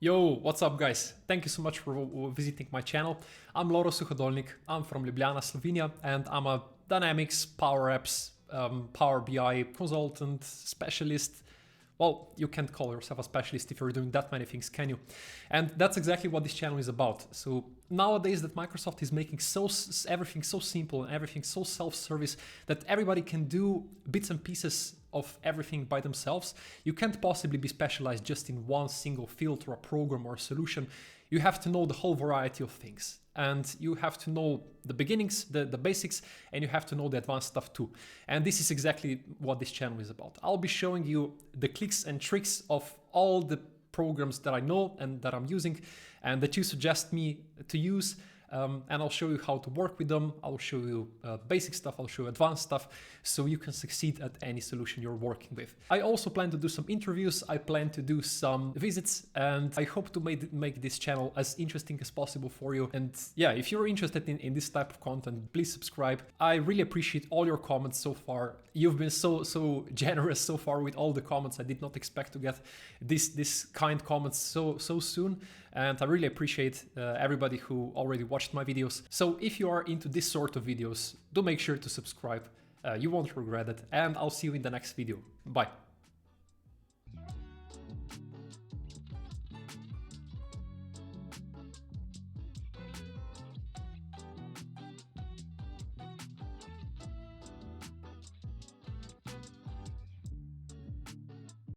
Yo, what's up guys? Thank you so much for visiting my channel. I'm Lovro Suhadolnik, I'm from Ljubljana, Slovenia, and I'm a Dynamics, PowerApps, Power BI consultant, specialist. Well, you can't call yourself a specialist if you're doing that many things, can you? And that's exactly what this channel is about. So nowadays that Microsoft is making everything so simple and everything so self-service that everybody can do bits and pieces of everything by themselves, you can't possibly be specialized just in one single field or a program or a solution. You have to know the whole variety of things. And you have to know the beginnings, the basics, and you have to know the advanced stuff too. And this is exactly what this channel is about. I'll be showing you the clicks and tricks of all the programs that I know and that I'm using and that you suggest me to use. And I'll show you how to work with them. I'll show you basic stuff, I'll show you advanced stuff, so you can succeed at any solution you're working with. I also plan to do some interviews, I plan to do some visits, and I hope to make this channel as interesting as possible for you. And yeah, if you're interested in this type of content, please subscribe. I really appreciate all your comments so far. You've been so generous so far with all the comments. I did not expect to get this kind comments so soon, and I really appreciate everybody who already watched my videos. So if you are into this sort of videos, do make sure to subscribe. You won't regret it, and I'll see you in the next video. Bye.